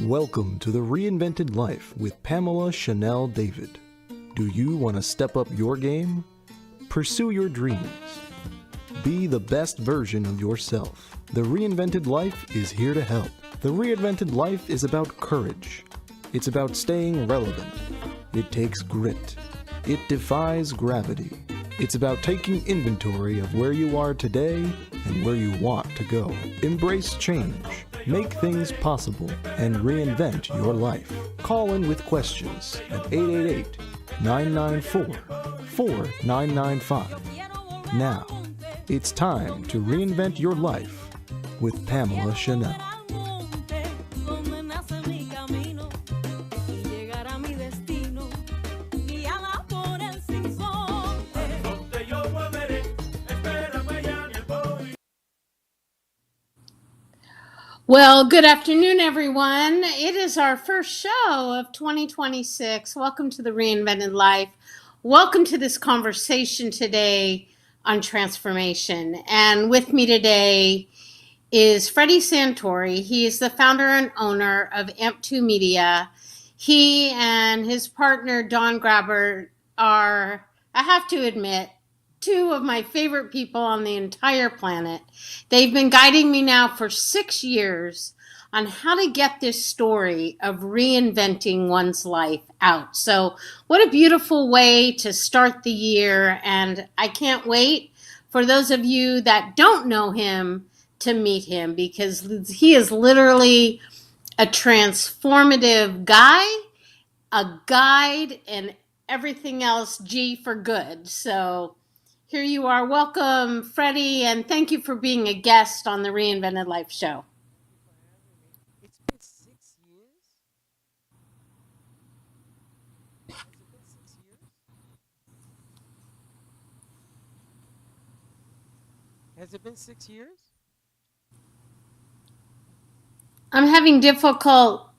Welcome to the Reinvented Life with Pamela Chanel David. Do you want to step up your game? Pursue your dreams. Be the best version of yourself. The Reinvented Life is here to help. The Reinvented Life is about courage. It's about staying relevant. It takes grit. It defies gravity. It's about taking inventory of where you are today and where you want to go. Embrace change. Make things possible and reinvent your life. Call in with questions at 888-994-4995. Now, it's time to reinvent your life with Pamela Chanel. Well, good afternoon, everyone. It is our first show of 2026. Welcome to the Reinvented Life. Welcome to this conversation today on transformation. And with me today is Freddy Santory. He is the founder and owner of AMP2 Media. He and his partner, Don Grabber, are, I have to admit, two of my favorite people on the entire planet. They've been guiding me now for 6 years on how to get this story of reinventing one's life out. So what a beautiful way to start the year. And I can't wait for those of you that don't know him to meet him, because he is literally a transformative guy, a guide, and everything else G for good. So here you are. Welcome, Freddie, and thank you for being a guest on the Reinvented Life show. It's been 6 years? Has it been 6 years? Has it been 6 years? I'm having difficulty,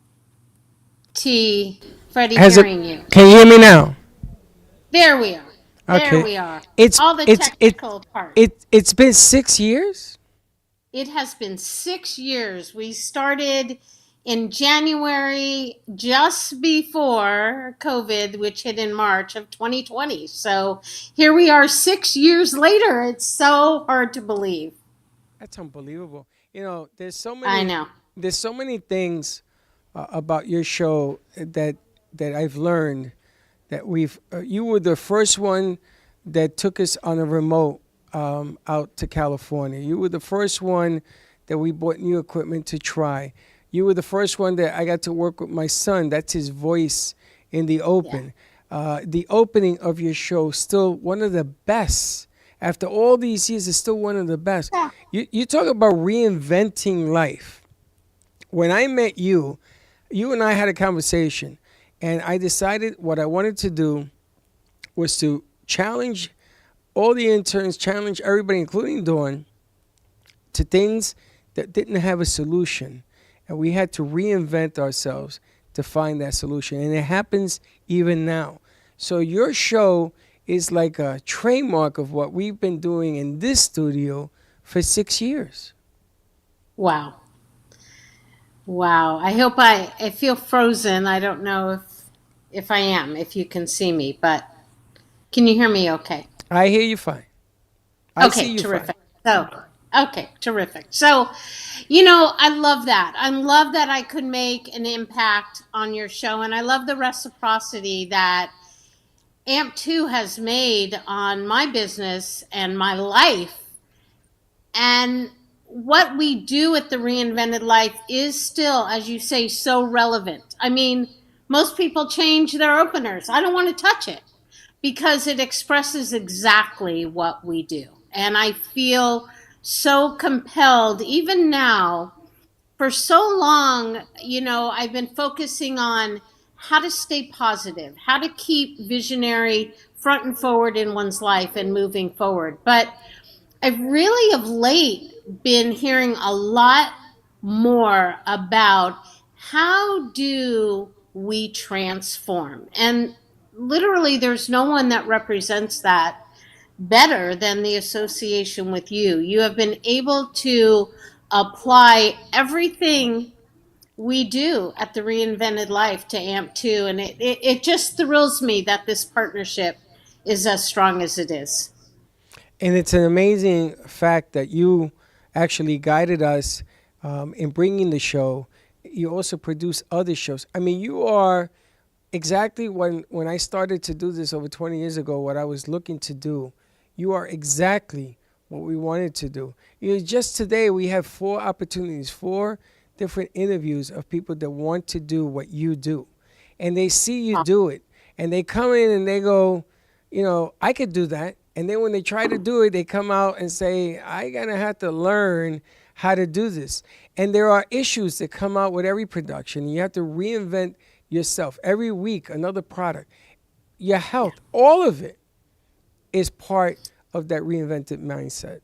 Freddie, Has it? hearing you. Can you hear me now? There we are. There Okay. we are. It's All the it's it technical parts. it's been 6 years? It has been 6 years. We started in January, just before COVID, which hit in March of 2020. So here we are 6 years later. It's so hard to believe. That's unbelievable. You know, I know. there's so many things about your show that I've learned that you were the first one that took us on a remote out to California. You were the first one that we bought new equipment to try. You were the first one that I got to work with my son. That's his voice in the open. The opening of your show, still one of the best. After all these years, it's still one of the best. Yeah. You talk about reinventing life. When I met you, you and I had a conversation, and I decided what I wanted to do was to challenge all the interns, challenge everybody, including Dawn, to things that didn't have a solution. And we had to reinvent ourselves to find that solution. And it happens even now. So your show is like a trademark of what we've been doing in this studio for 6 years. Wow. Wow. I hope I feel frozen. I don't know if I am, if you can see me, but can you hear me okay? I hear you fine. I see Okay, you terrific. fine. Okay, terrific. So, I love that. I love that I could make an impact on your show, and I love the reciprocity that AMP2 has made on my business and my life. And what we do at the Reinvented Life is still, as you say, so relevant. I mean, most people change their openers. I don't want to touch it because it expresses exactly what we do. And I feel so compelled, even now, for so long, I've been focusing on how to stay positive, how to keep visionary front and forward in one's life and moving forward. But I've really of late been hearing a lot more about how do we transform. And literally there's no one that represents that better than the association with you. You have been able to apply everything we do at the Reinvented Life to AMP2. And it just thrills me that this partnership is as strong as it is. And it's an amazing fact that you actually guided us in bringing the show. You also produce other shows. I mean, you are exactly when I started to do this over 20 years ago, what I was looking to do. You are exactly what we wanted to do. Just today, we have 4 opportunities, 4 different interviews of people that want to do what you do. And they see you do it. And they come in and they go, I could do that. And then when they try to do it, they come out and say, I'm going to have to learn how to do this. And there are issues that come out with every production. You have to reinvent yourself. Every week, another product. Your health, all of it is part of that reinvented mindset.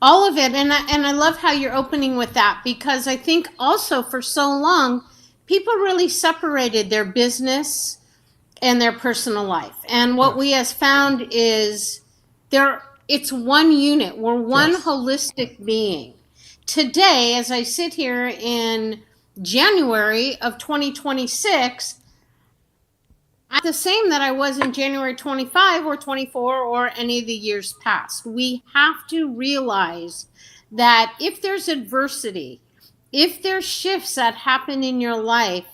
All of it. And I love how you're opening with that, because I think also for so long, people really separated their business and their personal life. And what we have found is it's one unit. We're one holistic being. Today, as I sit here in January of 2026, I'm the same that I was in January 25 or 24 or any of the years past. We have to realize that if there's adversity, if there's shifts that happen in your life,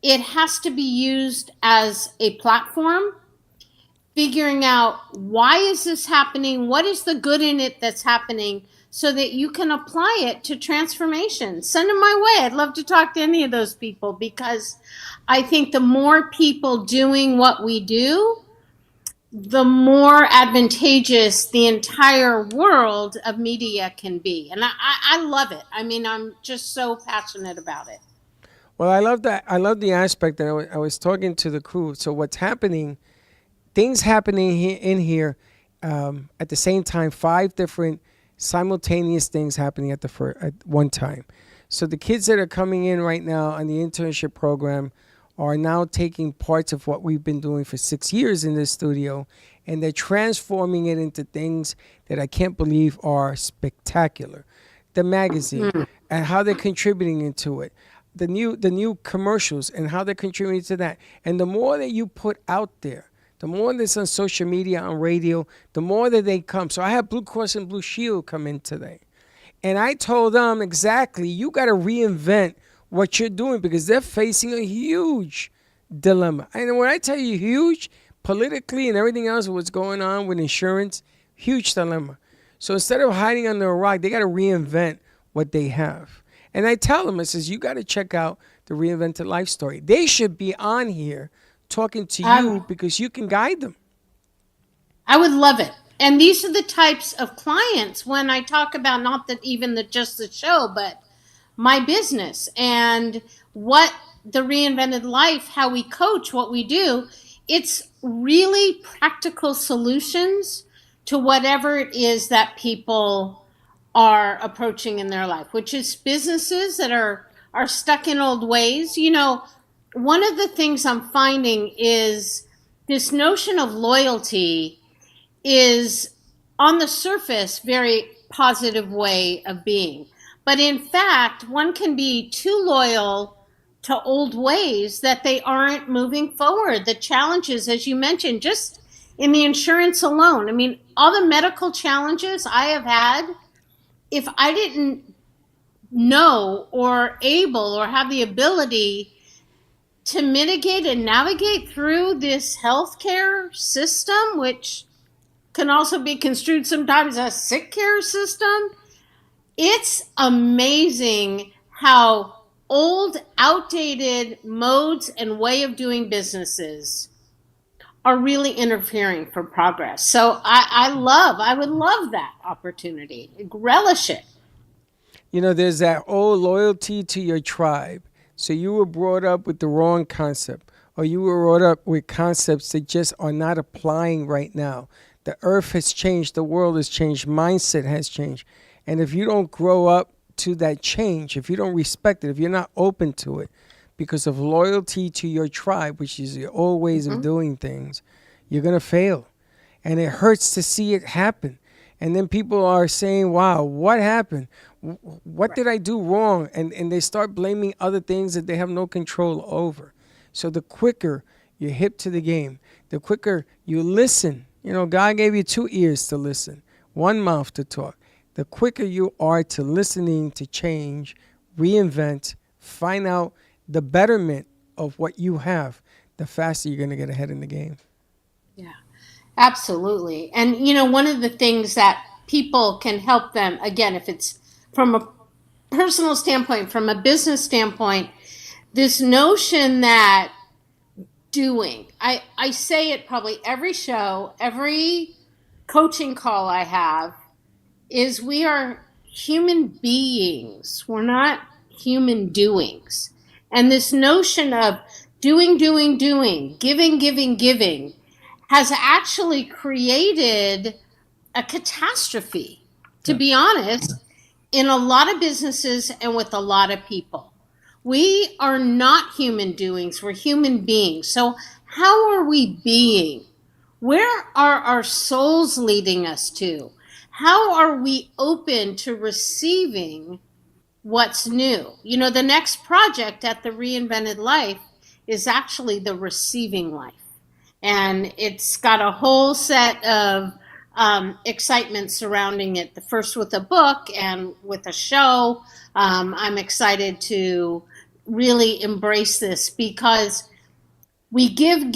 it has to be used as a platform, figuring out why is this happening, what is the good in it that's happening, so that you can apply it to transformation. Send them my way. I'd love to talk to any of those people, because I think the more people doing what we do, the more advantageous the entire world of media can be. And I love it. I mean, I'm just so passionate about it. Well, I love that. I love the aspect that I was talking to the crew. So what's happening, things happening in here at the same time, 5 different simultaneous things happening at one time. So the kids that are coming in right now on the internship program are now taking parts of what we've been doing for 6 years in this studio, and they're transforming it into things that I can't believe are spectacular. The magazine and how they're contributing into it. The new commercials and how they're contributing to that. And the more that you put out there, the more that's on social media, on radio, the more that they come. So I had Blue Cross and Blue Shield come in today. And I told them exactly, you got to reinvent what you're doing, because they're facing a huge dilemma. And when I tell you huge, politically and everything else, what's going on with insurance, huge dilemma. So instead of hiding under a rock, they got to reinvent what they have. And I tell them, I says, you got to check out the Reinvented Life story. They should be on here talking to you, because you can guide them. I would love it. And these are the types of clients when I talk about not that even just the show, but my business and what the Reinvented Life, how we coach, what we do. It's really practical solutions to whatever it is that people are approaching in their life, which is businesses that are stuck in old ways. One of the things I'm finding is this notion of loyalty is on the surface very positive way of being. But in fact, one can be too loyal to old ways that they aren't moving forward. The challenges, as you mentioned, just in the insurance alone. I mean, all the medical challenges I have had, if I didn't know or able or have the ability to mitigate and navigate through this healthcare system, which can also be construed sometimes as sick care system, it's amazing how old, outdated modes and way of doing businesses are really interfering for progress. So I would love that opportunity. Relish it. There's that old loyalty to your tribe. So you were brought up with the wrong concept, or you were brought up with concepts that just are not applying right now. The earth has changed, the world has changed, mindset has changed. And if you don't grow up to that change, if you don't respect it, if you're not open to it because of loyalty to your tribe, which is your old ways of doing things, you're going to fail. And it hurts to see it happen. And then people are saying, wow, what happened? What Right. did I do wrong? And they start blaming other things that they have no control over. So the quicker you're hip to the game, the quicker you listen. You know, God gave you 2 ears to listen, 1 mouth to talk. The quicker you are to listening to change, reinvent, find out the betterment of what you have, the faster you're going to get ahead in the game. Yeah. Absolutely. And, one of the things that people can help them, again, if it's from a personal standpoint, from a business standpoint, this notion that I say it probably every show, every coaching call I have, is we are human beings. We're not human doings. And this notion of doing, giving has actually created a catastrophe, to Yeah. be honest, in a lot of businesses and with a lot of people. We are not human doings, we're human beings. So, how are we being? Where are our souls leading us to? How are we open to receiving what's new? The next project at the Reinvented Life is actually the receiving life. And it's got a whole set of excitement surrounding it. The first with a book and with a show. I'm excited to really embrace this because we give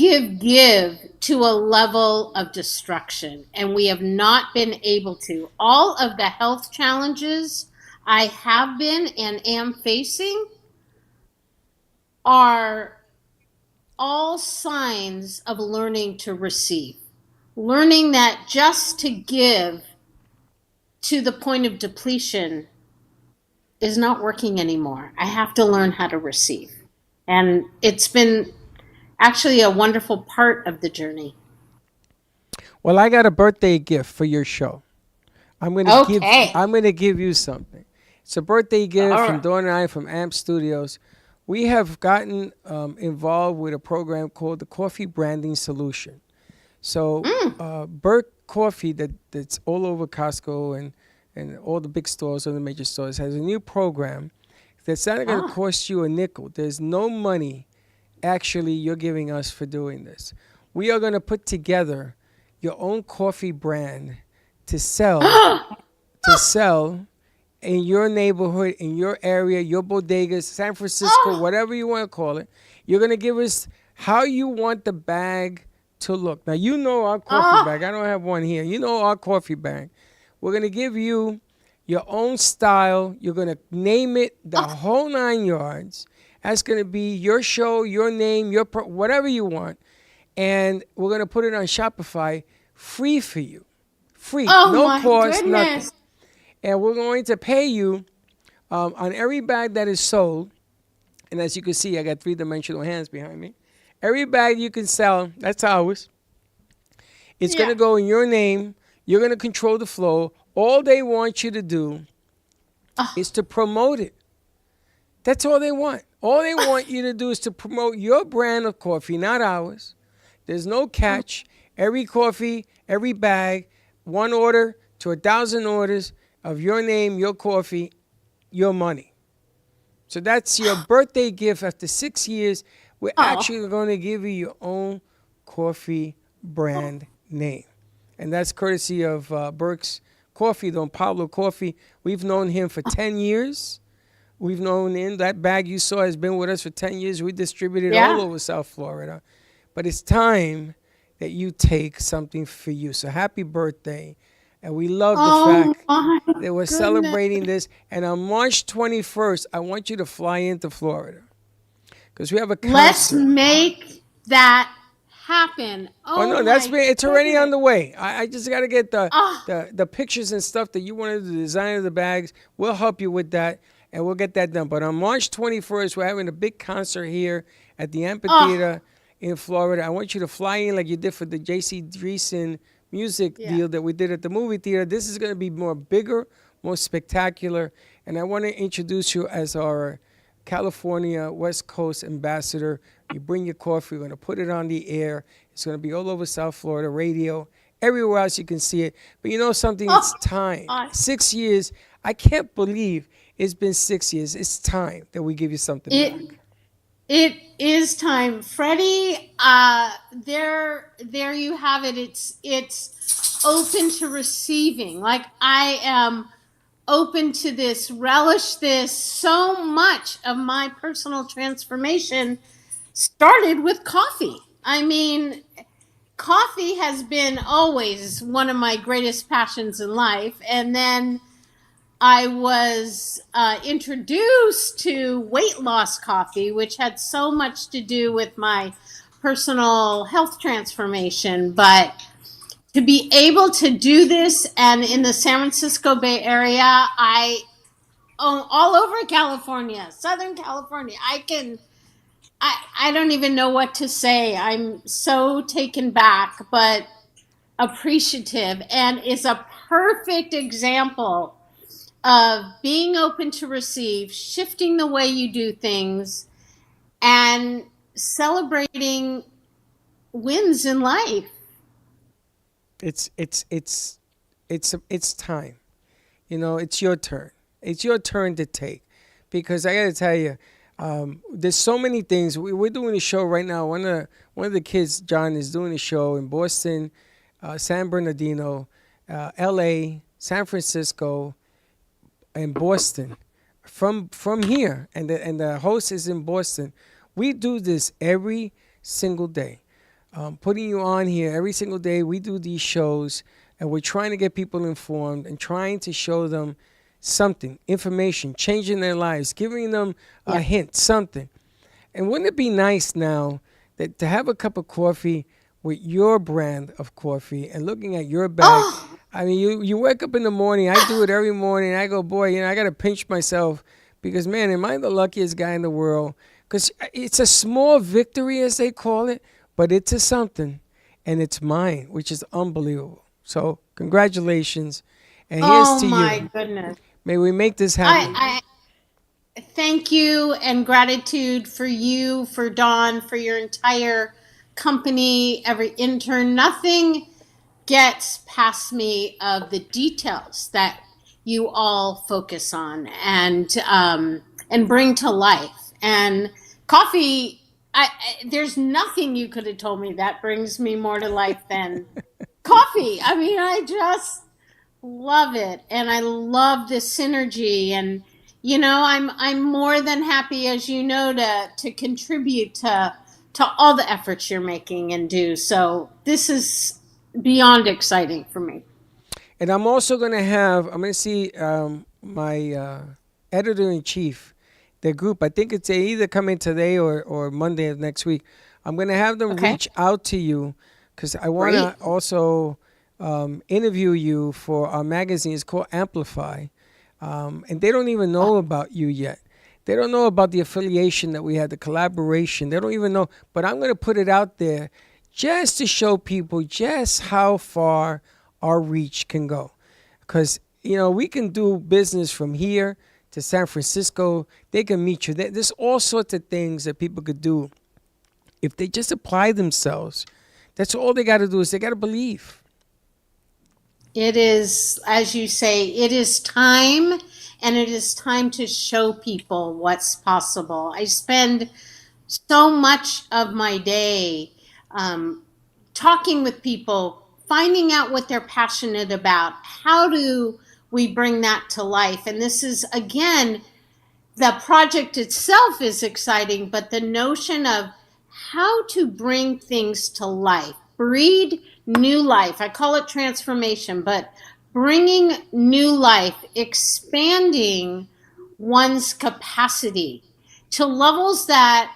to a level of destruction, and we have not been able to. All of the health challenges I have been and am facing are all signs of learning to receive. Learning that just to give to the point of depletion is not working anymore. I have to learn how to receive. And it's been actually a wonderful part of the journey. Well, I got a birthday gift for your show. Okay. I'm gonna give you something. It's a birthday gift All from right. Dawn and I from AMP Studios. We have gotten involved with a program called the Coffee Branding Solution. So Burke Coffee that's all over Costco and all the big stores, all the major stores, has a new program that's not going to Ah. cost you a nickel. There's no money actually you're giving us for doing this. We are going to put together your own coffee brand to sell in your neighborhood, in your area, your bodegas, San Francisco, whatever you want to call it. You're going to give us how you want the bag to look. Now, you know our coffee bag. I don't have one here. You know our coffee bag. We're going to give you your own style. You're going to name it the whole 9 yards. That's going to be your show, your name, whatever you want. And we're going to put it on Shopify free for you. Free. Oh No my cost, nothing. goodness. And we're going to pay you on every bag that is sold. And as you can see, I got 3-dimensional hands behind me. Every bag you can sell, that's ours. It's going to go in your name. You're going to control the flow. All they want you to do is to promote it. That's all they want. All they want you to do is to promote your brand of coffee, not ours. There's no catch. Every coffee, every bag, 1 order to 1,000 orders of your name, your coffee, your money. So that's your birthday gift after 6 years. We're actually going to give you your own coffee brand name. And that's courtesy of Burke's Coffee, Don Pablo Coffee. We've known him for 10 years. We've known him. That bag you saw has been with us for 10 years. We distribute it all over South Florida. But it's time that you take something for you. So happy birthday. And we love the fact that we're celebrating this. And on March 21st, I want you to fly into Florida. Because we have a concert. Let's make that happen. Oh no, it's already on the way. I just got to get the pictures and stuff that you wanted, the design of the bags. We'll help you with that, and we'll get that done. But on March 21st, we're having a big concert here at the amphitheater in Florida. I want you to fly in like you did for the J.C. Dreesen music deal that we did at the movie theater. This is going to be bigger, more spectacular, and I want to introduce you as our California West Coast ambassador. You bring your coffee. We're going to put it on the air. It's going to be all over South Florida, radio, Everywhere else you can see it. But you know something? Oh, It's time. gosh. 6 years. I can't believe it's been 6 years. It's time that we give you something It back. it is time, Freddie. There you have it. It's open to receiving. Like I am open to this, relish this. So much of my personal transformation started with coffee. I mean, coffee has been always one of my greatest passions in life. And then I was introduced to weight loss coffee, which had so much to do with my personal health transformation. But to be able to do this, and in the San Francisco Bay Area, all over California, Southern California, I don't even know what to say. I'm so taken back, but appreciative, and is a perfect example of being open to receive, shifting the way you do things, and celebrating wins in life. It's time. You know, it's your turn. It's your turn to take, because I got to tell you, there's so many things. We're doing a show right now. One of the kids, John, is doing a show in Boston, San Bernardino, L.A., San Francisco, and Boston. From here, and the host is in Boston. We do this every single day. Putting you on here every single day. We do these shows, and we're trying to get people informed and trying to show them something, information, changing their lives, giving them a hint, something. And wouldn't it be nice now that to have a cup of coffee with your brand of coffee and looking at your bag? Oh, I mean, you wake up in the morning. I do it every morning. I go, boy, you know, I got to pinch myself because, man, am I the luckiest guy in the world? Because it's a small victory, as they call it, but it's a something, and it's mine, which is unbelievable. So congratulations, and here's oh to my you. goodness. May we make this happen. I thank you, and gratitude for you, for Dawn, for your entire company, every intern. Nothing gets past me of the details that you all focus on and bring to life. And coffee, there's nothing you could have told me that brings me more to life than coffee. I mean, I just love it, and I love the synergy. And I'm more than happy, as you know, to contribute to all the efforts you're making and do. So this is beyond exciting for me. And I'm also going to I'm going to see my editor-in-chief, their group. I think they either come in today or Monday of next week. I'm going to have them Okay. reach out to you because I want to Great. also interview you for our magazine. It's called Amplify. And they don't even know about you yet. They don't know about the affiliation that we had, the collaboration. They don't even know. But I'm going to put it out there just to show people just how far our reach can go. Because, you know, we can do business from here to San Francisco. They can meet you. There's all sorts of things that people could do if they just apply themselves. That's all they got to do is they got to believe. It is, as you say, it is time, and it is time to show people what's possible. I spend so much of my day talking with people, finding out what they're passionate about. How do we bring that to life? And this is, again, the project itself is exciting, but the notion of how to bring things to life, breed new life. I call it transformation, but bringing new life, expanding one's capacity to levels that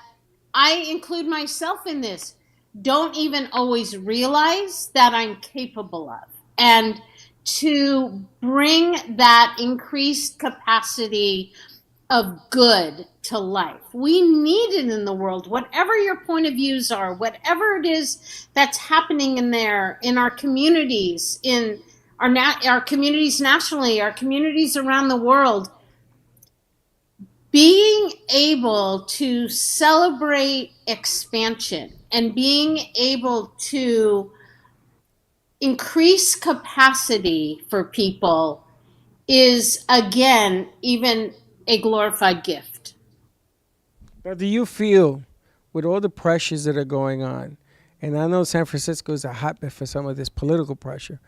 I include myself in this, don't even always realize that I'm capable of. And to bring that increased capacity of good to life. We need it in the world, whatever your point of views are, whatever it is that's happening in our communities, in our communities nationally, our communities around the world. Being able to celebrate expansion and being able to increased capacity for people is, again, even a glorified gift. But do you feel, with all the pressures that are going on, and I know San Francisco is a hotbed for some of this political pressure,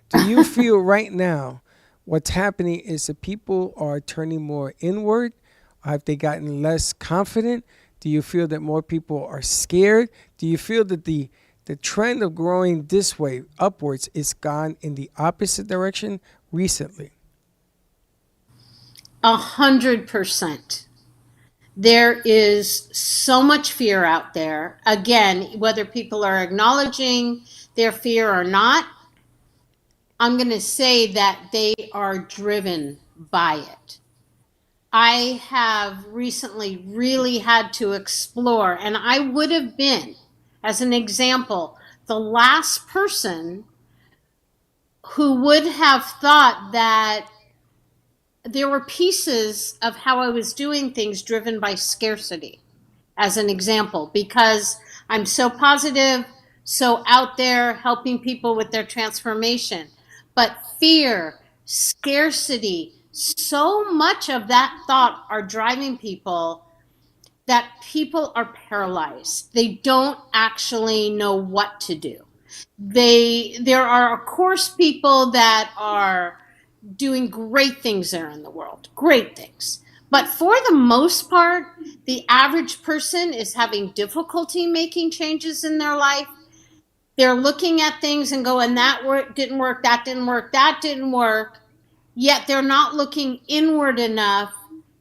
do you feel right now what's happening is that people are turning more inward? Have they gotten less confident? Do you feel that more people are scared? Do you feel that the trend of growing this way upwards is gone in the opposite direction recently? 100%. There is so much fear out there. Again, whether people are acknowledging their fear or not, I'm going to say that they are driven by it. I have recently really had to explore, and I would have been, as an example, the last person who would have thought that there were pieces of how I was doing things driven by scarcity, as an example, because I'm so positive, so out there helping people with their transformation. But fear, scarcity, so much of that thought are driving people that people are paralyzed. They don't actually know what to do. There are, of course, people that are doing great things there in the world, great things. But for the most part, the average person is having difficulty making changes in their life. They're looking at things and going, didn't work, that didn't work, that didn't work. Yet they're not looking inward enough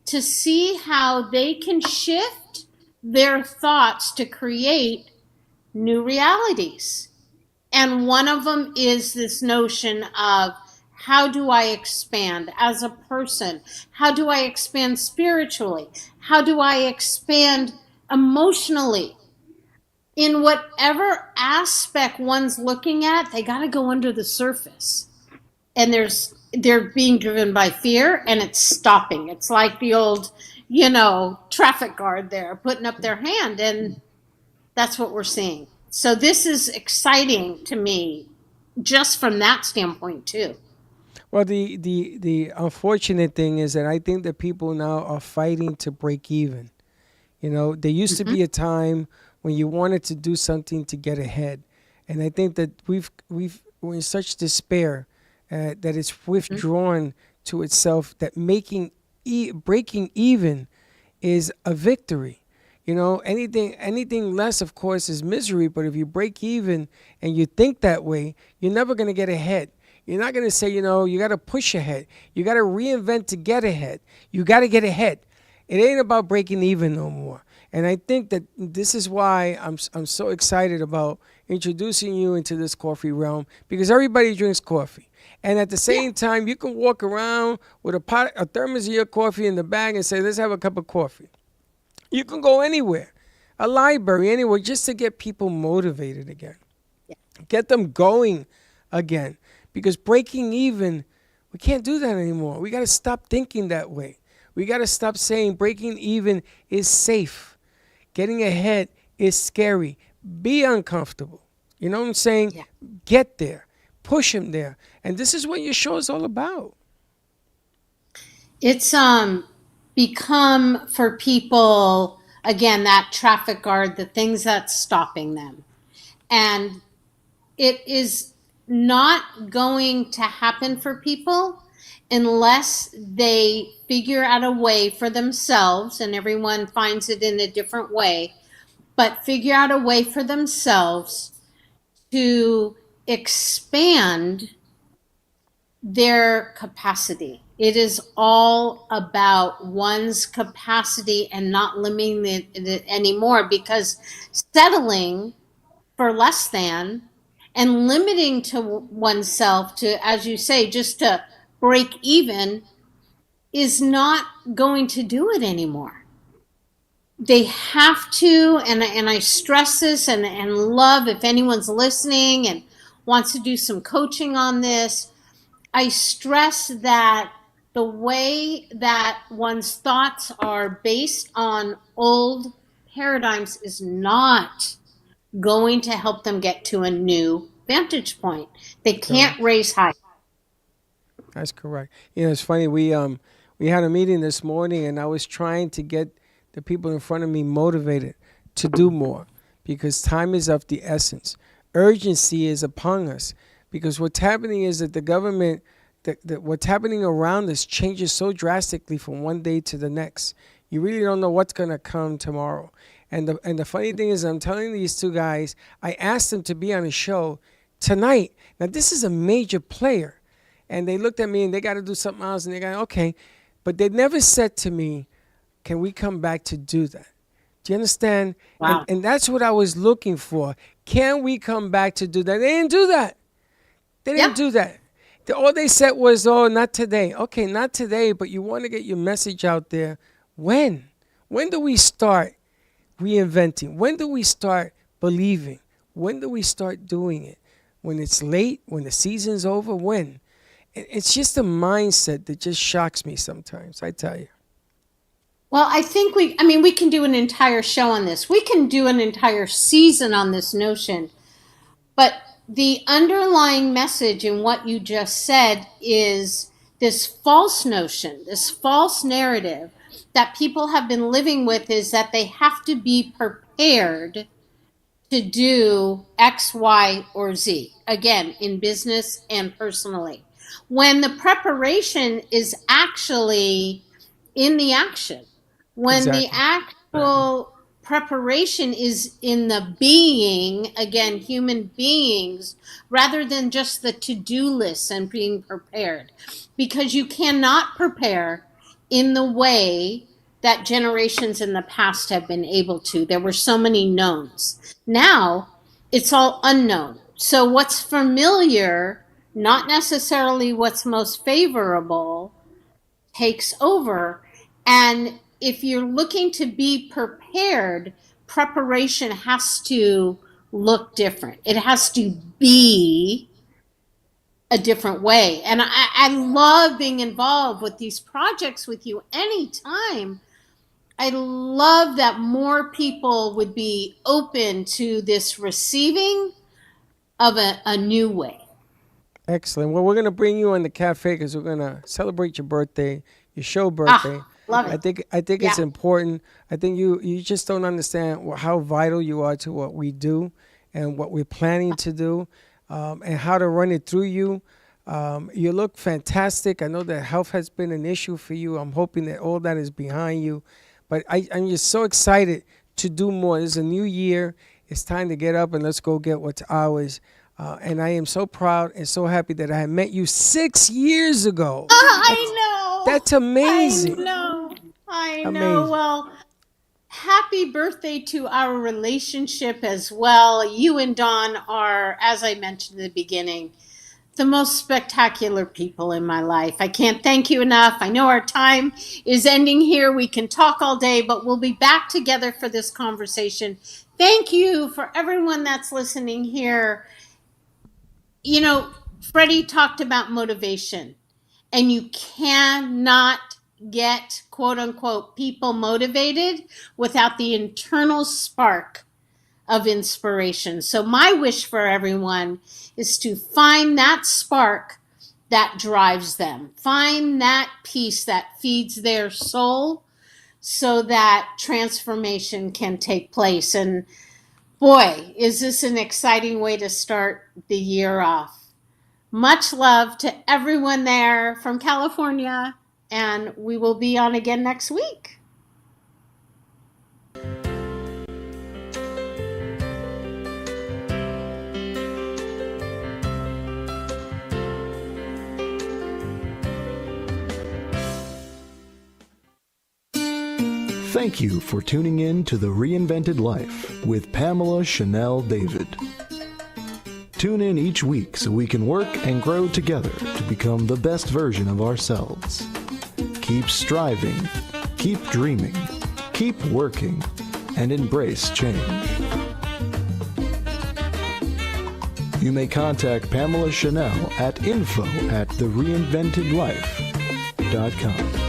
to see how they can shift their thoughts to create new realities. And one of them is this notion of, how do I expand as a person? How do I expand spiritually? How do I expand emotionally? In whatever aspect one's looking at, they got to go under the surface. And they're being driven by fear, and it's stopping. It's like the old, traffic guard there putting up their hand, and that's what we're seeing. So this is exciting to me just from that standpoint too. Well, the unfortunate thing is that I think that people now are fighting to break even. There used to be a time when you wanted to do something to get ahead, and I think that we're in such despair that it's withdrawn to itself, that breaking even is a victory. Anything less, of course, is misery. But if you break even and you think that way, you're never going to get ahead. You're not going to say, you got to push ahead. You got to reinvent to get ahead. You got to get ahead. It ain't about breaking even no more. And I think that this is why I'm so excited about introducing you into this coffee realm, because everybody drinks coffee. And at the same time, you can walk around with a thermos of your coffee in the bag and say, let's have a cup of coffee. You can go anywhere, a library, anywhere, just to get people motivated again. Get them going again. Because breaking even, we can't do that anymore. We got to stop thinking that way. We got to stop saying breaking even is safe. Getting ahead is scary. Be uncomfortable. You know what I'm saying? Yeah. Get there. Push them there. And this is what your show is all about. It's become for people, again, that traffic guard, the things that's stopping them. And it is not going to happen for people unless they figure out a way for themselves, and everyone finds it in a different way, but figure out a way for themselves to expand their capacity. It is all about one's capacity and not limiting it anymore, because settling for less than and limiting to oneself to, as you say, just to break even is not going to do it anymore. They have to, and I stress this and love, if anyone's listening and wants to do some coaching on this, I stress that the way that one's thoughts are based on old paradigms is not going to help them get to a new vantage point. They can't raise high. That's correct. It's funny. We had a meeting this morning, and I was trying to get the people in front of me motivated to do more because time is of the essence. Urgency is upon us because what's happening is that the government, what's happening around us changes so drastically from one day to the next. You really don't know what's going to come tomorrow. And the funny thing is, I'm telling these two guys, I asked them to be on a show tonight. Now, this is a major player. And they looked at me and they got to do something else. And they got, okay. But they never said to me, can we come back to do that? Do you understand? Wow. And that's what I was looking for. Can we come back to do that? They didn't do that. They didn't do that. All they said was, oh, not today. Okay, not today, but you want to get your message out there. When? When do we start reinventing? When do we start believing? When do we start doing it? When it's late? When the season's over? When? It's just a mindset that just shocks me sometimes, I tell you. Well, I think we can do an entire show on this. We can do an entire season on this notion. But the underlying message in what you just said is this false notion, this false narrative that people have been living with is that they have to be prepared to do X, Y, or Z. Again, in business and personally. When the preparation is actually in the action. When the actual preparation is in the being, again, human beings, rather than just the to-do lists and being prepared. Because you cannot prepare in the way that generations in the past have been able to. There were so many knowns. Now, it's all unknown. So what's familiar, not necessarily what's most favorable, takes over. And if you're looking to be prepared, preparation has to look different. It has to be a different way. And I love being involved with these projects with you anytime. I love that more people would be open to this receiving of a new way. Excellent. Well, we're going to bring you on the cafe because we're going to celebrate your birthday, your show birthday. Love it. I think it's important. I think you just don't understand how vital you are to what we do and what we're planning to do and how to run it through you. You look fantastic. I know that health has been an issue for you. I'm hoping that all that is behind you. But I'm just so excited to do more. It's a new year. It's time to get up and let's go get what's ours. And I am so proud and so happy that I had met you 6 years ago. I know. That's amazing. I know. Amazing. Well, happy birthday to our relationship as well. You and Dawn are, as I mentioned in the beginning, the most spectacular people in my life. I can't thank you enough. I know our time is ending here. We can talk all day, but we'll be back together for this conversation. Thank you for everyone that's listening here. You know, Freddie talked about motivation, and you cannot get, quote unquote, people motivated without the internal spark of inspiration. So my wish for everyone is to find that spark that drives them. Find that piece that feeds their soul so that transformation can take place. And boy, is this an exciting way to start the year off. Much love to everyone there from California, and we will be on again next week. Thank you for tuning in to The Reinvented Life with Pamela Chanel David. Tune in each week so we can work and grow together to become the best version of ourselves. Keep striving, keep dreaming, keep working, and embrace change. You may contact Pamela Chanel at info@thereinventedlife.com.